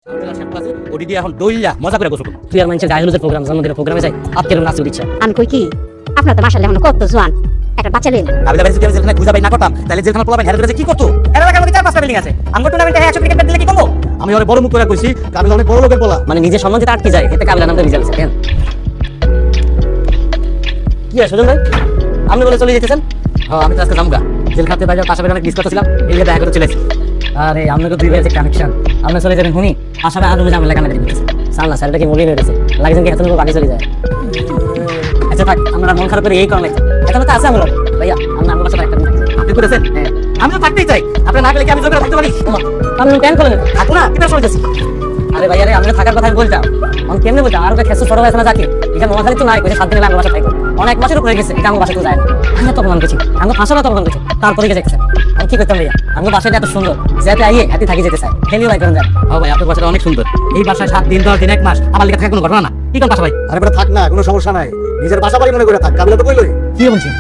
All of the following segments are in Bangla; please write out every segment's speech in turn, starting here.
আমি কই কি আপনার তো মাশাআল্লাহ এখন কত জোয়ান একটা বাচ্চা লইলেন কাবিলা ভাই যদি আমি জেলখানায় খুঁজা পাই না করতাম তাহলে জেলখানা পোলাবেন হেরে ধরে কি করতো এর এলাকার মধ্যে 4-5টা বিল্ডিং আছে আমগো টুর্নামেন্টে 100 ক্রিকেট দিলে কি করব আমি ওরে বড় মুখ করে কইছি কাবিলা অনেক বড় লোকের পোলা মানে নিজের সম্মান যেটা আটকে যায় এতে কাবিলা নামটা রিজাল্ট আছে কেন কি আছে সুজন ভাই আপনি বলে চলে যেতেছেন? হ্যাঁ আমি তো আজকে জামগা জেলখানাতে বাইরে পাশাপাশি অনেক ডিসকাস ছিলাম এই যে দেখা করে চলে এসেছি। আরে আপনাকে দুই ভাইয়ের কানেকশন আপনি চলে যাবেন হুনি আসামে আর রুমে জামলা কানেক্ট দিতেছে সাল্লা স্যারটা কি মলিয়ে রয়েছে লাগেছেন কি এত লোক বাকি চলে যায়। আচ্ছা থাক আমরা মন খারাপ করে এই করা লাগছে এখন তো আছে আমরা ভাইয়া আমরা আমার সাথে একটা মিনিট আপনি করেছেন আমি তো থাকতেই চাই আপনি না গেলে কি আমি জোরে থাকতে পারি আপনি প্ল্যান করেন থাকো না কিনা চলে যাচ্ছি। আরে ভাইয়া রে আমরা থাকার কথা বলতাম আমি কেমনে বলতাম আর ওকে খেসু ছোট ভাই না যাকে এখানে নোয়াখালী তো নাই কইছে 7 দিন আমার বাসা থাকবো অনেক মাসের উপরে গেছে এটা আমার বাসা তো যায় না আমি তো প্রমাণ করছি আমি ফাঁসানো তো প্রমাণ করছি তারপরে গেছে আমি কি করতাম ভাইয়া আমার বাসাটা এত সুন্দর যেতে আইয়ে হাতে থাকি যেতে চাই খেলিও ভাই করেন যান। ও ভাই আপনার বাসাটা অনেক সুন্দর এই বাসায় 7 দিন 10 দিন 1 মাস আমার লিখে থাকার কোনো ঘটনা না কি কোন বাসা ভাই? আরে বেটা থাক না কোনো সমস্যা নাই নিজের বাসা বাড়ি মনে করে থাক কাবিলা তো কইলই কি বলছেন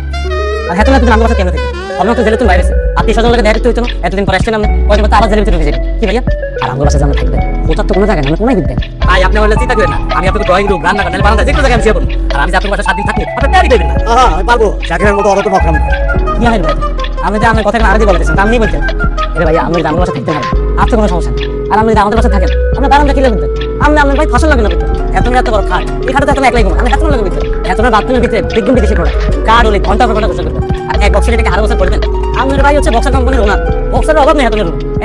আর হেতু না তুমি আমার বাসা কেন থেকে আপনার তো জেলে তুমি বাইরে আত্মীয় স্বজন লোকে দেখতে হইতো না এতদিন পর আসছেন আপনি কয়দিন পর আবার জেলে ভিতরে ঢুকে কি ভাইয়া আর আমার বাসা জানা থাকবে ওটা তো কোনো জায়গা না আমি কোনায় দিবেন ভাই আপনি বললে চিন্তা করেন না আমি আপনাকে ড্রয়িং রুম রান্না ঘর বারান্দা যে কোনো জায়গায় আমি শেয়ার করব আর আমি যে আপনার বাসা 7 দিন থাকি আপনি টারি দেবেন না। হ্যাঁ আমি পারবো শাকিরের মতো অত তো মকরাম কি হয় ভাই আমি যে আমার কথা আরো বলতেছেন আপনি বলছেন এরে ভাইয়া আমরা আমার বাসা থাকতে পারি আর তো কোনো সমস্যা নেই আর আমরা যদি আমাদের বাসা থাকেন আমরা বারান্দা কিলে বলতেন আমরা আপনার ভাই ফসল লাগে না বলতেন এত বড় খাট এই খাটে তো এত একলাই আমি এত লাগে বলতেন এত বাথরুমের ভিতরে বিজ্ঞান বিদেশি প্রোডাক্ট কার্ড হলে ঘন্টা পর ঘন্টা গোসল করতেন আর এক বক্সের এটাকে হারা বছর করবেন আমাদের ভাই হচ্ছে বক্সার কোম্পানির ওনার বক্সারের অভাব নেই এত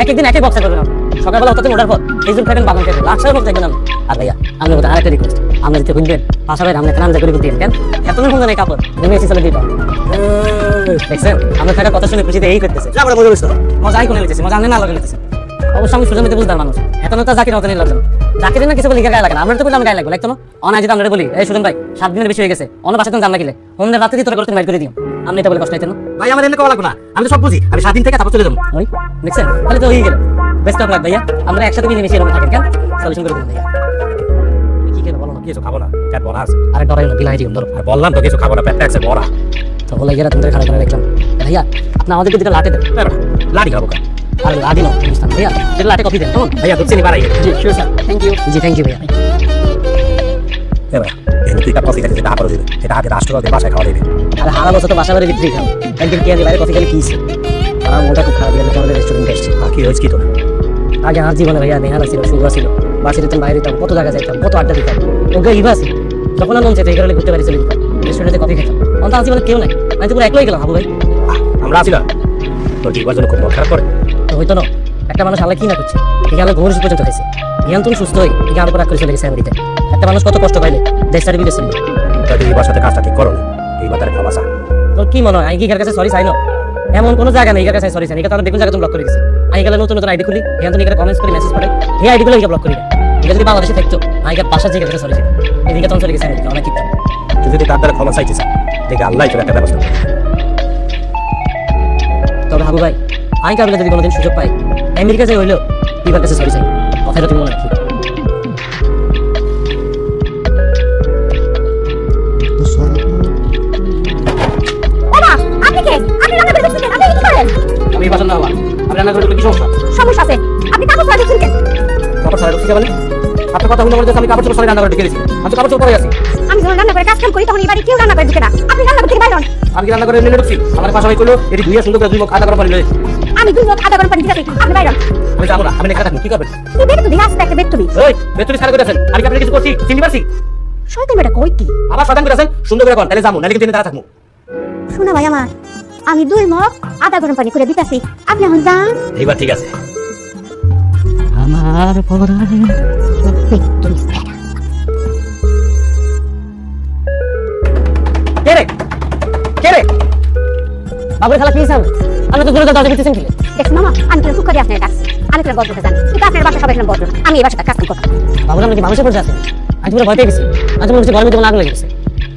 এক একদিন একই বক্সার করবেন সকালবেলা অত ওঠার পর এই জন্য খাবেন বাগান খাবেন লাখ বক্স দেখবেন আর ভাইয়া আমি বলতে আরেকটা রিকোয়েস্ট আমরা যদি বুঝবেন পাশাপাশি আমরা রান্না করে বলতে কেন এত সুন্দর নেই কাপড় তুমি এসে চলে দিতে দেখছেন আমরা থাকার কথা শুনে খুশিতে এই করতেছে আমরা মজা করছি মজাই করে নিতেছে মজা আমি না লাগে নিতেছে অবশ্য আমি সুযোগ নিতে বুঝতাম মানুষ এত না জাকির মতো নিলাম জাকির না কিছু বলি গায়ে লাগে না আমরা তো বললাম গায়ে লাগবে লাগতো না অনায় যদি আমরা বলি এই সুজন ভাই 7 দিনের বেশি হয়ে গেছে অন্য বাসাতে জানা গেলে হোমদের রাতে তোরা করতে বাইর করে দিও আমি এটা বলে কষ্ট হইতো না ভাই আমার এনে কল লাগবে না আমি তো সব বুঝি আমি 7 দিন থেকে তারপর চলে যাবো। ওই দেখছেন তাহলে তো হয়ে গেল বেস্ট অফ লাক ভাইয়া আমরা একসাথে মিলেমিশে এরকম থাকেন কেন সলিউশন করে দিন ভাইয়া কি খেলো বলো না কিছু খাবো না পেট ভরা আছে আরে ডরাই না দিলাই দিও ধরো আর বললাম তো কিছু খাবো না পেট আছে ভরা তো বলে গেরা তোমাদের খারাপ করে দেখলাম ভাইয়া আপনি আমাদেরকে দিকে লাটে দেন লাড়ি খাবো কা আর লাডি না বুঝতাম ভাইয়া দিলে লাটে কফি দেন কেমন ভাইয়া দুধ চিনি বাড়াই জি শিওর স্যার থ্যাংক ইউ জি থ্যাংক ইউ ভাইয়া ভাইয়া এই তুই কফি খাইতে টাকা করে দিবে এটা আগে রাষ্ট্রপতি বাসায় খাওয়া দিবে আর হারা বছর তো বাসা বাড়ি বিক্রি খাও একদিন কি বাইরে কফি খেলে কিছে আর মোটা খুব খারাপ লাগে আমাদের রেস্টুরেন্টে এসেছি কি হয়েছে কি তো আগে আর জীবনে ভাইয়া নেহারা ছিল সুগা ছিল বাসে যেতাম বাইরে যেতাম কত জায়গায় যাইতাম কত আড্ডা দিতাম ওকে ইভা ছিল যখন মন চাইতো এই কারণে ঘুরতে পারি চলে যেতাম রেস্টুরেন্টে কফি খেতাম অন্ত আর জীবনে কেউ নাই আমি তো পুরো একলাই গেলাম হাবু ভাই আমরা আছি না তোর কি জন্য খুব মন খারাপ করে তো হইতো না একটা মানুষ আল্লাহ কি না করছে এখানে ঘুম পর্যন্ত খাইছে জ্ঞান তুমি সুস্থ হই এখানে উপর করে চলে গেছে আমেরিকা একটা মানুষ কত কষ্ট পাইলে দেশ সারি বিদেশ চলে তাই এই বাসাতে কাজটা ঠিক করো এই বাতারে খাওয়া চা তোর কি মনে হয় আমি কি কাছে সরি চাই না এমন কোনো জায়গা নেই কাছে সরি চাই এটা তো দেখুন জায়গা তুমি ব্লক করে দিয়েছি আমি গেলে নতুন নতুন আইডি খুলি এখান থেকে কমেন্টস করে মেসেজ করে এই আইডিগুলো ব্লক করি এটা যদি বাংলাদেশে থাকতো আমি বাসা থেকে কাছে সরি চাই এদিকে তখন চলে গেছে আমেরিকা অনেক কিতাব তুই যদি তার দ্বারা ক্ষমা চাইছিস দেখে আল্লাহ তোর একটা ব্যবস্থা তবে হাবু ভাই আমি কাবিলা যদি কোনোদিন সুযোগ পাই আমেরিকা যাই হইলেও এবার কাছে সরি চাই কথাটা তুমি মনে রাখি আমি বাসা না আমি রান্না করে কি সমস্যা সমস্যা আছে আপনি কাপড় পরে দিচ্ছেন কেন কাপড় ছাড়া ঢুকছি বলে আপনার কথা শুনে মনে হচ্ছে আমি কাপড় চোপড় রান্না করে ঢুকে দিয়েছি আমি তো কাপড় চোপড় পরে আছি আমি যখন রান্না করে কাজ কাম করি তখন এই বাড়ি কেউ রান্না করে ঢুকে না আপনি রান্না করতে বাইরে আমি কি রান্না করে নিয়ে ঢুকছি আমার পাশা ভাই করলো এটি ধুইয়া সুন্দর করে 2 মুখ আদা করে পানি লয়েছি আমি 2 মুখ আদা গরম পানি দিতে আপনি বাইরে আমি যাবো না আমি একা থাকবো কি করবেন তুই বের তো দিই আসতে একটা বের তুই ওই বেতুরি সারা করে আছেন আমি কি আপনাকে কিছু করছি চিনি পারছি শয়তান বেটা কই কি আবার সাধারণ করে আছেন সুন্দর করে কোন তাহলে যাবো নালে কিন্তু তারা থাকবো শোনা ভাই আমার আমি 2 মুখ আদা গরম পানি করে দিতেছি আপনি এখন যান এইবার ঠিক আছে আমার পরাণে তুই কে রে কে রে বাবুর খালা কি হিসাব আমি তো দূরে দরজা দিতেছেন কি দেখ মামা আমি তো টুক করে আপনার ডাকছি আমি তো বড় জানি কিন্তু আপনার বাসা সবাই বড় আমি এই বাসাটা কাজ করব বাবুর আমরা কি মানুষের পড়ে আছে আজ পুরো ভয় পেয়ে গেছি আজ মনে হচ্ছে গরমে তোমার আগুন লেগে গেছে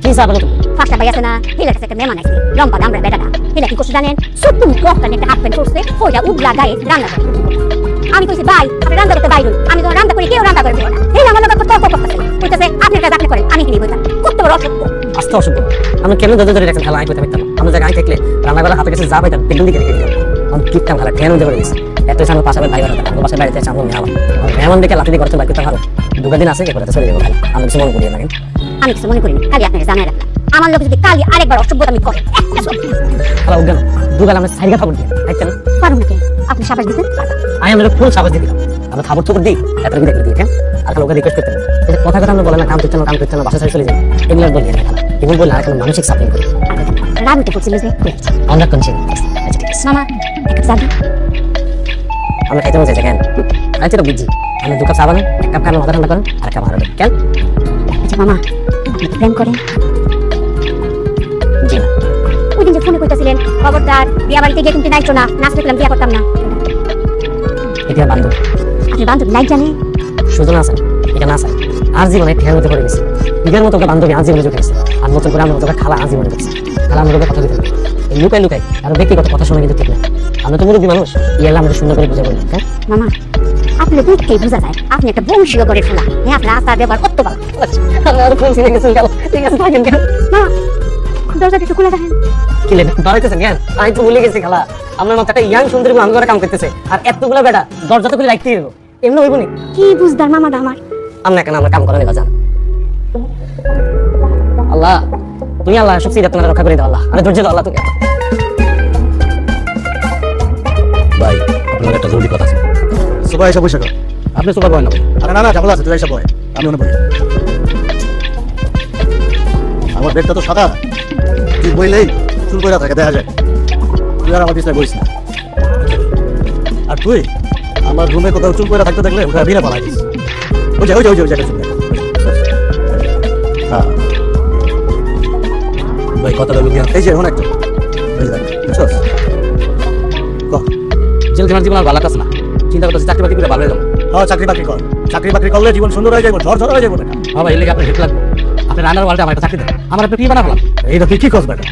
কি হিসাব বলো তুমি ফাঁসটা ভাই আছে না হিলা কাছে একটা মেহমান আছে লম্বা দামড়া বেটাটা হিলা কি করছে জানেন সুতুম ক্লকটা একটা হাফ প্যান্ট করছে ওইটা উবলা গায়ে রান্না করে আমি কইছি ভাই আপনি রান্না করতে বাইরে আমি তো রান্না করি কেউ রান্না করে দিও না এই আমার লোক তর্ক করতেছে কইতাছে আপনার কাজ আপনি করেন আমি কি বলতাম কত বড় অসভ্য আস্তে অসভ্য আমি কেন ধরে ধরে রাখছেন খেলা আই করতে পারতাম আমরা জায়গায় থাকলে রান্না করা হাতে কাছে যা পাইতাম পেন্ডুল দিকে রেখে দিতাম আমি কিপটাম খেলা ঠেন ধরে গেছে এত সামনে পাশাপাশি ভাই বাড়াতে আমার বাসায় বাড়িতে সামনে মেহমান মেহমান দেখে লাঠি দিয়ে করতে বাইক করতে পারো দুটো দিন আছে এরপরে চলে যাবো আমি কিছু মনে করি না কিন্তু আমি কিছু মনে করিনি, কালি আপনাকে জানাই রাখলাম। আমার লোক যদি কালি আরেকবার অসভ্যতামি করে একটা সব খালা উঠবেন দুবেলা আমরা সাইড খাবার দিই খাইতে না পারুন নাকি? আপনি সাবাস দিতেন? আমি আমাদের ফুল সাবাস দিয়ে দিলাম আমরা খাবার টুকুর দিই এত কি দেখতে দিই হ্যাঁ আর খালা ওকে রিকোয়েস্ট করতে হবে কথা কথা আমরা বলে না কাম করতে না বাসা ছেড়ে চলে যাই এগুলো আর বলি না খালা এগুলো বললে আর কোনো মানসিক সাপোর্ট করি রাগ উঠে পড়ছিল যে করেছি। আমরা কনসিন আচ্ছা ঠিক আছে মামা এক কাপ চা দিন। আমরা খাইতে মজা কেন আচ্ছা তো বুঝছি আমি দু কাপ চা বানাই এক কাপ খান মাথা ঠান্ডা করেন আর এক কাপ আরো কেন আচ্ছা মামা, আপনি কি প্রেম করেন? জি না ওই দিন যে ফোনে কইতাছিলেন খবরদার বিয়া বাড়িতে গিয়ে কিন্তু নাইছো না, নাচ দেখলাম বিয়া করতাম না। এটা বান্ধব আপনি বান্ধব লাইক জানে? শুধু না স্যার এটা না স্যার আর জীবনে ঠের মধ্যে পড়ে গেছে ঈদের মতো একটা বান্ধবী আজ জীবনে জুটে গেছে আর নতুন করে আমার মতো একটা খালা আজ জীবনে দেখছি খালা আমার কথা দিতে লুকাই লুকাই আর ব্যক্তিগত কথা শুনে কিন্তু ঠিক না আমরা তো মুরব্বী মানুষ ইয়ালে আমাদের সুন্দর করে বুঝে বলি হ্যাঁ মামা আপনি দেখতেই বোঝা যায় আপনি একটা বংশীয় করে ফেলা। হ্যাঁ আপনার আচার ব্যবহার কত ভালো। আর ফোন ছিনে গেছেন গেল ঠিক আছে থাকেন কেন মামা দরজাটা একটু খুলে দেখেন। কি লেগে দাঁড়াইতেছেন কেন আমি তো ভুলে গেছি খালা আপনার মতো একটা ইয়াং সুন্দরী আমি করে কাম করতেছে আর এতগুলো বেটা দরজা তো খুলে রাখতেই দেবো এমনি হইব নি কি বুঝদার মামাটা আমার। আমরা কেন আমরা কাম করে নেওয়া যান আল্লাহ তুমি আল্লাহ সব সিরা তোমার রক্ষা করে দাও আল্লাহ আরে ধৈর্য দাও আল্লাহ তুমি ভাই আপনার একটা জরুরি কথা আছে। সুবাই এসে বসে কর। আপনি সুপার বয় না ভাই। আরে না না ঝামেলা আছে, তুই এসে বয়, আমি মনে বলি। আমার বেডটা তো সাদা, তুই বইলেই চুল করে থাকে দেখা যায়। তুই আর আমার পিছনে বইস না। আর তুই আমার রুমে কোথাও চুল করে থাকতে দেখলে ওটা বিনা পালাই দিস। ওই যে জায়গা চুল হ্যাঁ ভাই কথাটা বুঝিয়া এই যে এখন একটা এই যে দেখ, বুঝছস? কহ। জেল খানার জীবন আর ভালো কাজ না। চিন্তা করতেছি চাকরি বাকরি করে ভালো হয়ে যাবো। হ্যাঁ চাকরি বাকরি কর, চাকরি বাকরি করলে জীবন সুন্দর হয়ে যাবো, ঝড় হয়ে যাবো না। হ্যাঁ ভাই এর লেগে আপনার হেল্প লাগবে। আপনি রান্নার ওয়ালটা আমার একটা চাকরি দেন। আমার আপনি কি বানা ফেলাম। এইটা তুই কি করছ বেটা?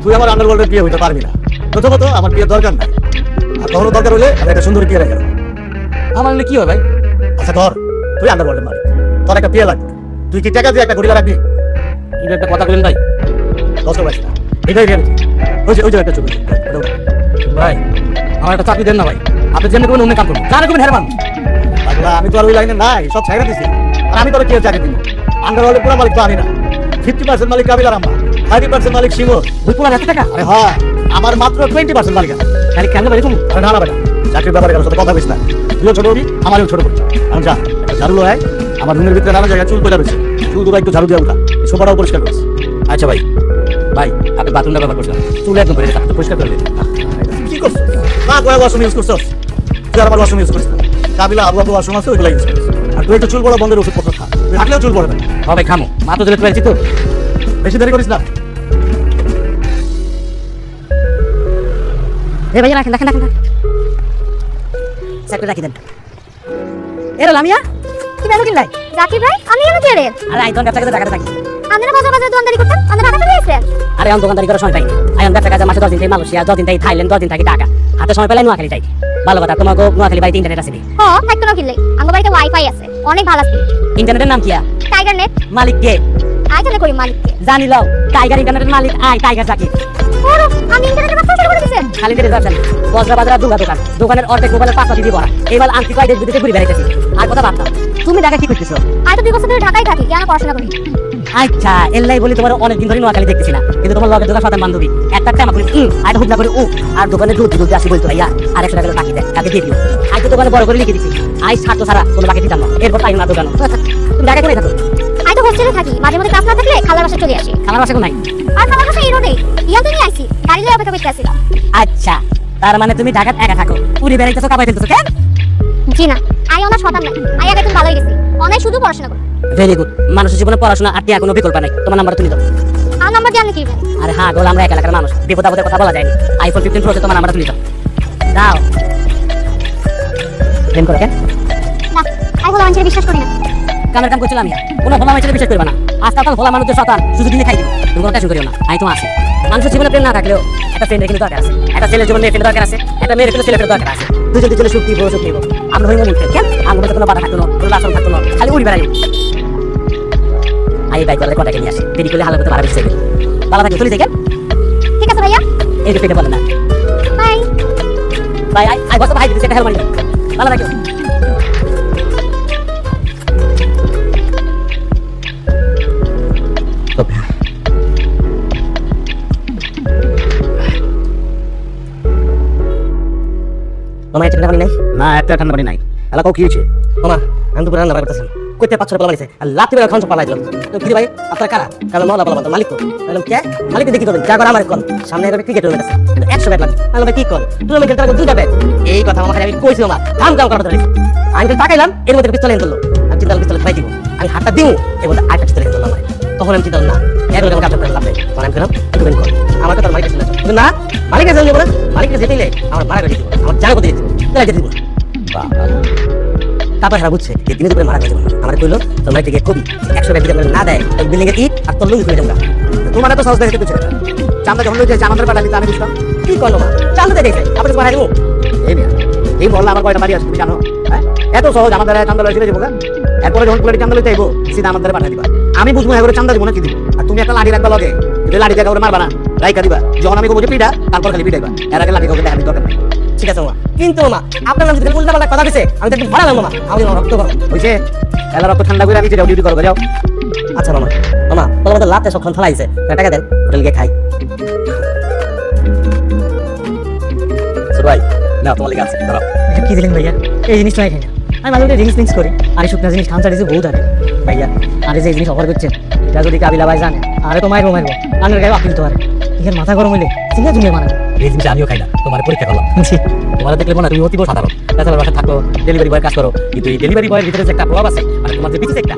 তুই আমার আন্ডারওয়ার্ল্ডের বিয়ে হইতে পারবি না। প্রথমত আমার বিয়ের দরকার নাই, আর কখনো দরকার হলে আমি একটা সুন্দর বিয়ে রেখে দেবো। আমার হলে কি হয় ভাই? আচ্ছা ধর তুই আন্ডারওয়ার্ল্ডের মালিক, তোর একটা বিয়ে লাগবে, তুই কি টাকা দিয়ে একটা গরিলা রাখবি? কিন্তু একটা কথা বলেন ভাই। কষ্ট পাইস না, এটাই রিয়ালিটি। ওই যে একটা ছবি ভাই আমার একটা চাকরি দেন না ভাই। আপনি যেমনি করবেন অন্য কাম করুন। কারে করবেন হেরমান। পাগলা, আমি তো আর ওই লাইনে নাই, সব ছাইড়া দিছি। আর আমি তোর কি চাকরি দিব? আন্ডারওয়ার্ল্ডের পুরো মালিক তো আমি না, 50% মালিক কাবিল আর আমার, 30% মালিক সিংহ। দুই পুরা 100 টাকা। আরে হ্যাঁ, আমার মাত্র 20% মালিক আছে। তাহলে কেন ভাই তুমি? আরে না না বেটা, চাকরির ব্যাপারে কারোর সাথে কথা বলিস না। তুইও ছোট হবি, আমারও ছোট হবি। আমি যা একটা ঝাড়ু লয়, আমার রুমের ভিতরে নানা জায়গায় চুল পয়লা রয়েছে, চুল দুটো একটু ঝাড়ু দিয়ে উঠা, এই সোফাটাও পরিষ্কার করিস। আচ্ছা ভাই। ভাই আপনি বাথরুমটা ব্যবহার করছিলেন। চুল একদম পরিষ্কার করে দিন। কি করছিস? না কয় ওয়াশরুম ইউজ করছিস? তুই আর আমার ওয়াশরুম ইউজ করিস না। কাবিলা আবু আবু ওয়াশরুম আছে, ওইগুলো ইউজ করিস। আর তুই একটু চুল বড় বন্ধের ওষুধপত্র খা, তুই থাকলেও চুল পড়বে না। হ্যাঁ ভাই খামো। মাত্র দিলে তো তো। বেশি দেরি করিস না। এ ভাই রাখেন রাখেন রাখেন চাকরি রাখি দেন এরা লামিয়া কি বেলো কিনলাই জাকির ভাই আমি এমন কে রে? আরে আই দোকান ব্যবসা টাকা থাকি আপনারা বাজার বাজার দোকানদারি করতেন, আপনারা ঢাকা চলে আসছেন? আরে আমি দোকানদারি করার সময় পাই আই ব্যবসা কাজে মাসে 10 দিন থেকে মালয়েশিয়া 10 দিন থেকে থাইল্যান্ড 10 দিন থেকে ঢাকা হাতে সময় পেলে নোয়াখালী যাই ভালো কথা তোমাকে নোয়াখালী বাড়িতে ইন্টারনেট আছে হ্যাঁ থাকতো না কিনলে আমার বাড়িতে ওয়াইফাই আছে, অনেক ভালো আছে। ইন্টারনেটের নাম কি tiger net. Malik K I জানে করি মালিককে। জানি লও টাইগার ইন্টারনেটের মালিক আই টাইগার জাকির ওরে আমি ইন্টারনেটে ব্যবসা শুরু করে দিয়েছেন। খালি করে যাচ্ছেন বজরা বাজার দুগা দোকান দোকানের অর্ধেক মোবাইলের পাঁচটা দিদি ভরা এইবার আন্টি কয় দেশ বিদেশে ঘুরে বেড়াইতেছি আর কথা ভাবতাম তুমি ঢাকা কি করতেছো আমি তো 2 বছর ধরে ঢাকায় থাকি, কেন পড়াশোনা করি। আচ্ছা এল্লাই বলি তোমার অনেকদিন ধরে নোয়াখালী দেখতেছি না কিন্তু তোমার লগের দোকান সাথে বান্ধবী একটা টাইম বলি আর হুবলা করে আর দোকানে দুধ আসি বলতো ভাইয়া আর 100 টাকা বাকি দেয় কাকে দিয়ে দিও আজ তো দোকানে বড় করে লিখে দিছি আজ স্বার্থ ছাড়া কোনো বাকি দিতাম না এরপর তাই না দোকান তুমি ঢাকা কোথায় থাকো আমি তো হোস্টেলে থাকি, মাঝে মাঝে ক্লাস না থাকলে খালার বাসায় চলে আসি। আমার বাসা কোথায় আর খালার বাসা এই রোডে, ইয়াতে নিয়ে আইছি, গাড়ি লয়ে অপেক্ষা করতে আসছিলাম। আচ্ছা তার মানে তুমি ঢাকায় একা থাকো পুরি বেড়াইতেছো কাবাই ফেলতেছো কেন জি না, আই আমার শতান নাই, আই আগে তুমি ভালোই গেছি, অনেক শুধু পড়াশোনা করি। ভেরি গুড মানুষের জীবনে পড়াশোনা আর টিয়া কোনো বিকল্প নাই তোমার নাম্বার তুলি দাও আর নাম্বার দিয়ে আমি কি করবেন? আরে হ্যাঁ গোল আমরা এক এলাকার মানুষ বিপদ আপদের কথা বলা যায়নি আইফোন 15 প্রো তোমার নাম্বার তুলি দাও দাও প্রেম করো কেন না, আই বলে মানুষের বিশ্বাস করি না। কামের কাম করছিলাম ইয়া কোনো ভোলা মানুষের বিশ্বাস করবে না আজকাল ভোলা মানুষের শতান শুধু দিনে খাই দিবে তুমি কোনো টেনশন করিও না আমি তো আছি মানুষের জীবনে প্রেম না থাকলেও একটা ফ্রেন্ড রেখে দরকার আছে একটা ছেলের জীবনে ফ্রেন্ড দরকার আছে একটা মেয়ের ছেলে দরকার আছে দুজনে সুখ দিব আমরা হইব মুখে কেন আমার মধ্যে কোনো বাধা থাকতো না কোনো লাচন থাকতো না খালি উড়ি বেড়াই আই বাইক করলে কটাকে নিয়ে আসে দেরি করলে হালার মতো বাড়া বেশি ভালো থাকে চলে যাই কেন ঠিক আছে ভাইয়া, এই পেটে বলে না বাই। ভাই আই বস ভাই দিছে একটা হেলমেট ভালো রাখো মামা এটা ঠান্ডা পানি নাই না একটা ঠান্ডা পানি নাই এলাকাও কি হয়েছে মামা আমি তো রান্না করতেছেন কইতে পাঁচশো পালা মারিছে আর লাত্তি বেলা খান সব পালাই দিলাম তো কি রে ভাই আপনার কারা কারণ মহলা পালা মালিক তো বললাম কে মালিক দেখি করবেন যা করে আমার কোন সামনে এবার ক্রিকেট হয়ে গেছে 100 ব্যাট লাগবে আমি ভাই কি কর টুর্নামেন্টের টাকা দুইটা ব্যাট এই কথা আমার আমি কইছি মামা কাম করা ধরেছি আমি তো টাকাইলাম এর মধ্যে পিস্তল এনে দিল আমি চিন্তা পিস্তল খাই দিব আমি হাতটা দিও এর মধ্যে আরেকটা পিস্তল এনে দিলাম তখন আমি চিন্তা না এর মধ্যে আমাকে আপনার লাভ নেই তখন আমি গেলাম একটু বেন কর আমার কথা মালিকের সাথে কিন্তু না মালিকের সাথে বলে মালিকের যেতেইলে আমার মারা করে দিত আমার জানা করে দিত তাহলে যেতে দিব তারপর সারা বুঝছে যে দিনে দুপুরে মারা গেছে আমার কইলো তোর মাইকে গিয়ে কবি 100 ব্যাট দিতে না দেয় ওই বিল্ডিং এর ইট আর তোর লুঙ্গি খুলে যাবো তোমার এত সহজ দেখে কিছু চান্দা যখন লই যাচ্ছে আমাদের পাঠালি তো আমি বুঝতাম কি করলো মা চান্দা দেখে আপনি তো বাড়াই দেবো এই মিয়া এই বললা আমার কয়টা বাড়ি আছে তুমি জানো হ্যাঁ এত সহজ আমাদের চান্দা লই ছেড়ে দেবো এরপরে যখন প্লেটে চান্দা লইতে আইবো সিধা আমাদের পাঠা দিবা আমি বুঝবো এগুলো চান্দা দিব না কি দিব আর তুমি একটা লাঠি রাখবা লগে যদি লাঠি দেখা মারবা না রাইকা দিবা যখন আমি বলবো পিঠা তারপর খালি পিঠাইবা এর আগে লাঠি কাউকে দেখা দিতে দরকার নাই ঠিক আছে মামা কিন্তু মামা আপনার নাম যদি উল্টা পাল্টা কথা দিছে আমি তো একদম ভাড়ালাম মামা আমি রক্ত করো হইছে এলা রক্ত ঠান্ডা করে আমি যাও ডিউটি করবো যাও আচ্ছা মামা মামা তোমার মতো লাতে সক্ষণ ফেলাইছে টাকা দেন হোটেল গিয়ে খাই ভাই না তোমার লেগে আছে দাঁড়াও কি দিলেন ভাইয়া এই জিনিসটা খাই না আমি মাঝে মধ্যে রিংস করি আর এই শুকনা জিনিস খামচা দিয়েছে বহুত আগে ভাইয়া আর যে জিনিস অফার করছেন এটা যদি কাবিলা ভাই জানে আরে তো মারবো আনের গায়ে আপিল তো আর এখানে মাথা গরম হইলে চিনে জুমে মানাবে এই জিনিস আমিও খাই না তোমার পরীক্ষা করলাম তোমার দেখলে মনে হয় তুমি অতি সাধারণ তাছাড়া বাসা থাকো ডেলিভারি বয় কাজ করো কিন্তু এই ডেলিভারি বয়ের ভিতরে যে একটা প্রভাব আছে মানে তোমার যে পিছিয়ে একটা